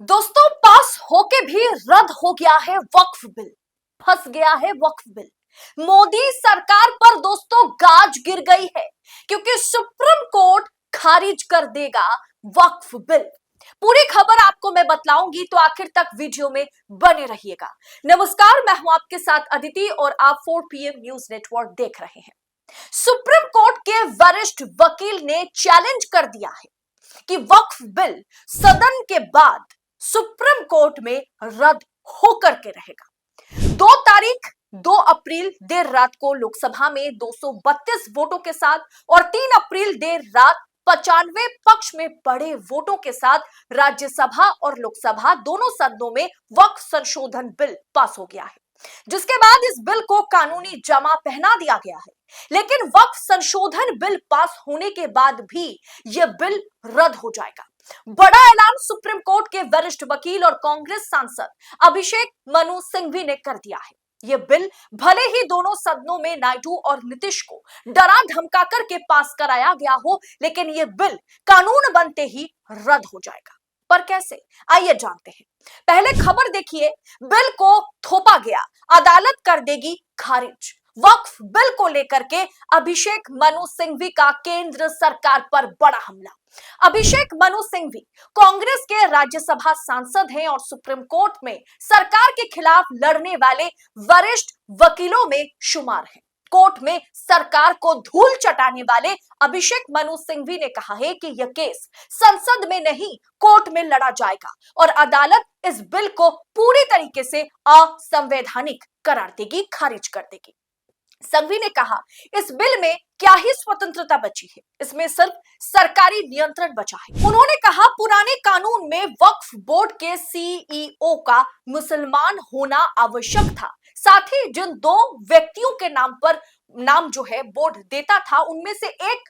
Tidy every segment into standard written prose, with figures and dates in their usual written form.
दोस्तों, पास होके भी रद्द हो गया है वक्फ बिल। फंस गया है वक्फ बिल। मोदी सरकार पर दोस्तों गाज गिर गई है, क्योंकि सुप्रीम कोर्ट खारिज कर देगा वक्फ बिल। पूरी खबर आपको मैं बतलाऊंगी, तो आखिर तक वीडियो में बने रहिएगा। नमस्कार, मैं हूं आपके साथ अदिति और आप 4 PM न्यूज नेटवर्क देख रहे हैं। सुप्रीम कोर्ट के वरिष्ठ वकील ने चैलेंज कर दिया है कि वक्फ बिल सदन के बाद सुप्रीम कोर्ट में रद्द होकर के रहेगा। 2 अप्रैल देर रात को लोकसभा में 232 वोटों के साथ और 3 अप्रैल देर रात 95 पक्ष में बड़े वोटों के साथ राज्यसभा और लोकसभा दोनों सदनों में वक्फ संशोधन बिल पास हो गया है, जिसके बाद इस बिल को कानूनी जमा पहना दिया गया है। लेकिन वक्फ संशोधन बिल पास होने के बाद भी यह बिल रद्द हो जाएगा। बड़ा ऐलान सुप्रीम कोर्ट के वरिष्ठ वकील और कांग्रेस सांसद अभिषेक मनु सिंघवी ने कर दिया है। यह बिल भले ही दोनों सदनों में नायडू और नीतीश को डरा धमकाकर के पास कराया गया हो, लेकिन यह बिल कानून बनते ही रद्द हो जाएगा। पर कैसे, आइए जानते हैं। पहले खबर देखिए। बिल को थोपा गया, अदालत कर देगी खारिज। वक्फ बिल को लेकर के अभिषेक मनु सिंघवी का केंद्र सरकार पर बड़ा हमला। अभिषेक मनु सिंघवी कांग्रेस के राज्यसभा सांसद हैं और सुप्रीम कोर्ट में सरकार के खिलाफ लड़ने वाले वरिष्ठ वकीलों में शुमार हैं। कोर्ट में सरकार को धूल चटाने वाले अभिषेक मनु सिंघवी ने कहा है कि यह केस संसद में नहीं, कोर्ट में लड़ा जाएगा और अदालत इस बिल को पूरी तरीके से असंवैधानिक करार देगी, खारिज कर देगी। संघवी ने कहा, इस बिल में क्या ही स्वतंत्रता बची है, इसमें सिर्फ सरकारी नियंत्रण बचा है। उन्होंने कहा, पुराने कानून में वक्फ बोर्ड के CEO का मुसलमान होना आवश्यक था। साथ ही जिन 2 व्यक्तियों के नाम जो है बोर्ड देता था, उनमें से एक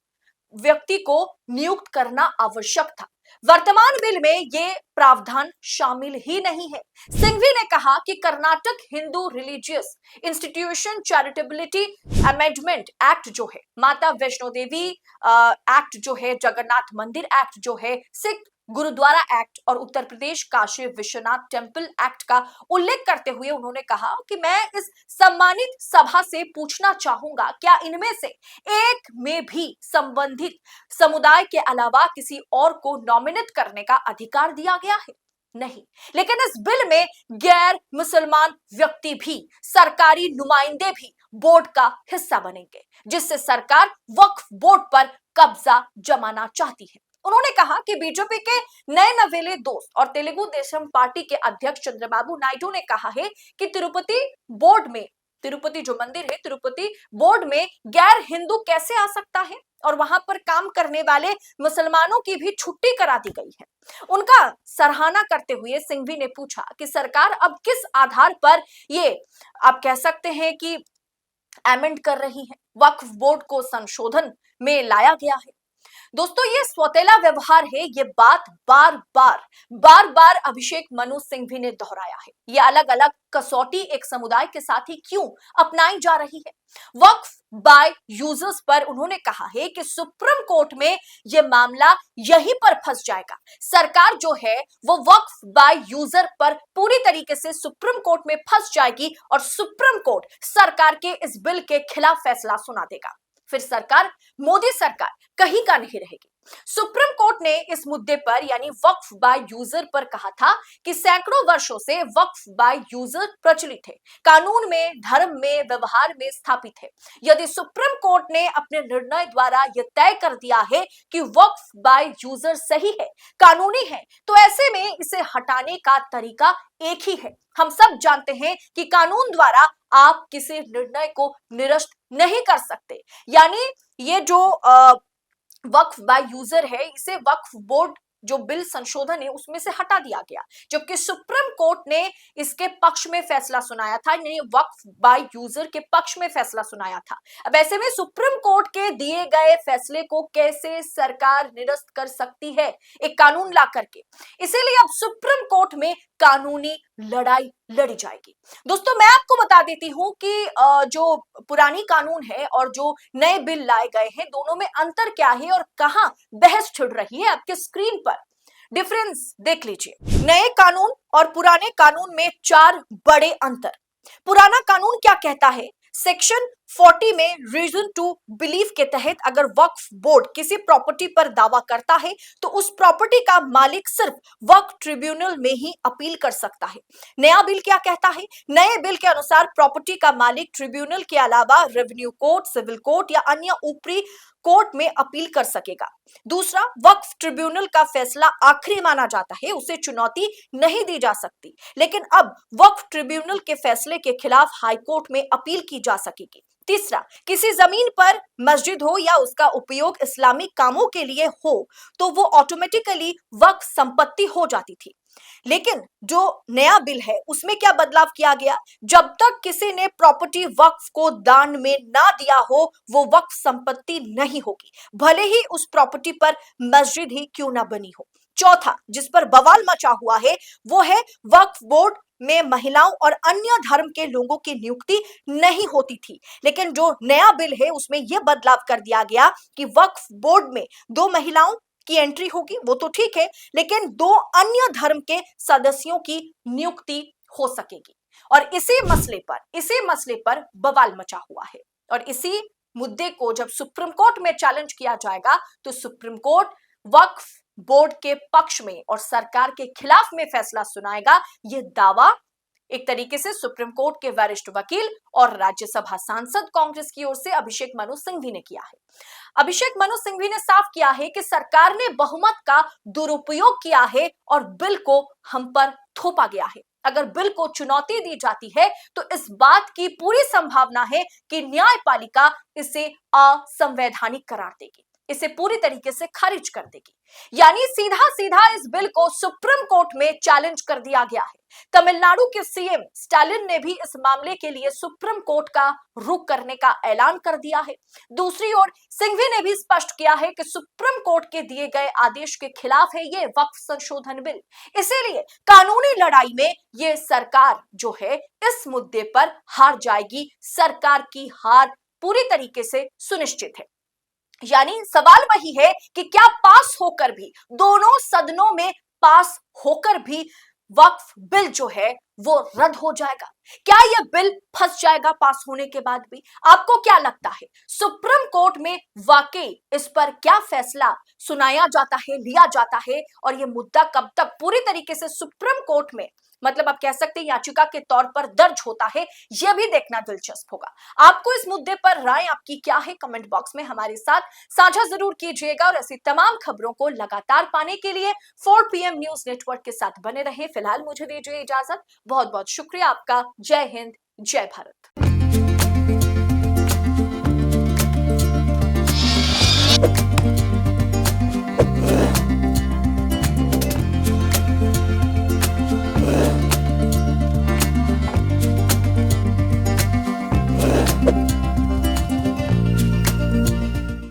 व्यक्ति को नियुक्त करना आवश्यक था। वर्तमान बिल में ये प्रावधान शामिल ही नहीं है। सिंघवी ने कहा कि Karnataka Hindu religious institution charitability amendment act जो है, माता वैष्णो देवी एक्ट जो है, जगन्नाथ मंदिर एक्ट जो है, सिख गुरुद्वारा एक्ट और उत्तर प्रदेश काशी विश्वनाथ टेम्पल एक्ट का उल्लेख करते हुए उन्होंने कहा कि मैं इस सम्मानित सभा से पूछना चाहूंगा, क्या इनमें से एक में भी संबंधित समुदाय के अलावा किसी और को नॉमिनेट करने का अधिकार दिया गया है? नहीं। लेकिन इस बिल में गैर मुसलमान व्यक्ति भी, सरकारी नुमाइंदे भी बोर्ड का हिस्सा बनेंगे, जिससे सरकार वक्फ बोर्ड पर कब्जा जमाना चाहती है। उन्होंने कहा कि बीजेपी के नए नवेले दोस्त और तेलुगु देशम पार्टी के अध्यक्ष चंद्रबाबू नायडू ने कहा है कि तिरुपति जो मंदिर है, तिरुपति बोर्ड में गैर हिंदू कैसे आ सकता है, और वहां पर काम करने वाले मुसलमानों की भी छुट्टी करा दी गई है। उनका सराहना करते हुए सिंघवी ने पूछा कि सरकार अब किस आधार पर ये आप कह सकते हैं कि अमेंड कर रही है, वक्फ बोर्ड को संशोधन में लाया गया है। दोस्तों, ये सौतेला व्यवहार है, ये बात बार बार अभिषेक मनु सिंघवी ने दोहराया है। ये अलग अलग कसौटी एक समुदाय के साथ ही क्यों अपनाई जा रही है? वक्फ बाय यूजर्स पर उन्होंने कहा है कि सुप्रीम कोर्ट में ये मामला यहीं पर फंस जाएगा। सरकार जो है वो वक्फ बाय यूजर पर पूरी तरीके से सुप्रीम कोर्ट में फंस जाएगी और सुप्रीम कोर्ट सरकार के इस बिल के खिलाफ फैसला सुना देगा। फिर सरकार, मोदी सरकार कहीं का नहीं रहेगी। सुप्रीम कोर्ट ने इस मुद्दे पर यानी वक्फ बाय यूजर पर कहा था कि सैकड़ों वर्षों से वक्फ बाय यूजर प्रचलित है, कानून में, धर्म में, व्यवहार में स्थापित है। यदि सुप्रीम कोर्ट ने अपने निर्णय द्वारा यह तय कर दिया है कि वक्फ बाय यूजर सही है, कानूनी है, तो ऐसे में इसे हटाने का तरीका एक ही है। हम सब जानते हैं कि कानून द्वारा आप किसी निर्णय को निरस्त नहीं कर सकते। यानी ये जो वक्फ बाय यूजर है, इसे वक्फ बोर्ड जो बिल संशोधन है उसमें से हटा दिया गया, जबकि सुप्रीम कोर्ट ने इसके पक्ष में फैसला सुनाया था, यानी वक्फ बाय यूजर के पक्ष में फैसला सुनाया था। अब ऐसे में सुप्रीम कोर्ट के दिए गए फैसले को कैसे सरकार निरस्त कर सकती है एक कानून ला करके? इसीलिए अब सुप्रीम कोर्ट में कानूनी लड़ाई लड़ी जाएगी। दोस्तों, मैं आपको बता देती हूं कि जो पुरानी कानून है और जो नए बिल लाए गए हैं, दोनों में अंतर क्या है और कहां बहस छिड़ रही है। आपके स्क्रीन पर डिफरेंस देख लीजिए। नए कानून और पुराने कानून में 4 बड़े अंतर। पुराना कानून क्या कहता है? सेक्शन 40 में रीजन टू बिलीव के तहत अगर वक्फ बोर्ड किसी प्रॉपर्टी पर दावा करता है तो उस प्रॉपर्टी का मालिक सिर्फ वक्फ ट्रिब्यूनल में ही अपील कर सकता है। नया बिल क्या कहता है? नए बिल के अनुसार प्रॉपर्टी का मालिक ट्रिब्यूनल के अलावा रेवेन्यू कोर्ट, सिविल कोर्ट या अन्य ऊपरी कोर्ट में अपील कर सकेगा। दूसरा, वक्फ ट्रिब्यूनल का फैसला आखिरी माना जाता है, उसे चुनौती नहीं दी जा सकती। लेकिन अब वक्फ ट्रिब्यूनल के फैसले के खिलाफ हाईकोर्ट में अपील की जा सकेगी। तीसरा, किसी जमीन पर मस्जिद हो या उसका उपयोग इस्लामिक कामों के लिए हो तो वो ऑटोमेटिकली वक्फ संपत्ति हो जाती थी। लेकिन जो नया बिल है उसमें क्या बदलाव किया गया? जब तक किसी ने प्रॉपर्टी वक्फ को दान में ना दिया हो वो वक्फ संपत्ति नहीं होगी, भले ही उस प्रॉपर्टी पर मस्जिद ही क्यों ना बनी हो। चौथा, जिस पर बवाल मचा हुआ है वो है वक्फ बोर्ड में महिलाओं और अन्य धर्म के लोगों की नियुक्ति नहीं होती थी। लेकिन जो नया बिल है उसमें यह बदलाव कर दिया गया कि वक्फ बोर्ड में 2 महिलाओं की एंट्री होगी, वो तो ठीक है, लेकिन 2 अन्य धर्म के सदस्यों की नियुक्ति हो सकेगी। और इसी मसले पर बवाल मचा हुआ है और इसी मुद्दे को जब सुप्रीम कोर्ट में चैलेंज किया जाएगा तो सुप्रीम कोर्ट वक्फ बोर्ड के पक्ष में और सरकार के खिलाफ में फैसला सुनाएगा। यह दावा एक तरीके से सुप्रीम कोर्ट के वरिष्ठ वकील और राज्यसभा सांसद कांग्रेस की ओर से अभिषेक मनु सिंघवी ने किया है। अभिषेक मनु सिंघवी ने साफ किया है कि सरकार ने बहुमत का दुरुपयोग किया है और बिल को हम पर थोपा गया है। अगर बिल को चुनौती दी जाती है तो इस बात की पूरी संभावना है कि न्यायपालिका इसे असंवैधानिक करार देगी, इसे पूरी तरीके से खारिज कर देगी। यानी सीधा सीधा इस बिल को सुप्रीम कोर्ट में चैलेंज कर दिया गया है। तमिलनाडु के सीएम स्टालिन ने भी इस मामले के लिए सुप्रीम कोर्ट का रुख करने का ऐलान कर दिया है। दूसरी ओर सिंघवी ने भी स्पष्ट किया है कि सुप्रीम कोर्ट के दिए गए आदेश के खिलाफ है ये वक्फ संशोधन बिल। इसीलिए कानूनी लड़ाई में ये सरकार जो है इस मुद्दे पर हार जाएगी। सरकार की हार पूरी तरीके से सुनिश्चित है। यानी सवाल वही है कि क्या पास होकर भी, दोनों सदनों में पास होकर भी वक्फ बिल जो है वो रद्द हो जाएगा? क्या यह बिल फंस जाएगा पास होने के बाद भी? आपको क्या लगता है सुप्रीम कोर्ट में वाकई इस पर क्या फैसला सुनाया जाता है, लिया जाता है और यह मुद्दा कब तक पूरी तरीके से सुप्रीम कोर्ट में, मतलब आप कह सकते हैं याचिका के तौर पर दर्ज होता है, यह भी देखना दिलचस्प होगा। आपको इस मुद्दे पर राय आपकी क्या है? कमेंट बॉक्स में हमारे साथ साझा जरूर कीजिएगा और ऐसी तमाम खबरों को लगातार पाने के लिए 4 PM न्यूज नेटवर्क के साथ बने रहे। फिलहाल मुझे दीजिए इजाजत। बहुत बहुत शुक्रिया आपका। जय हिंद, जय भारत।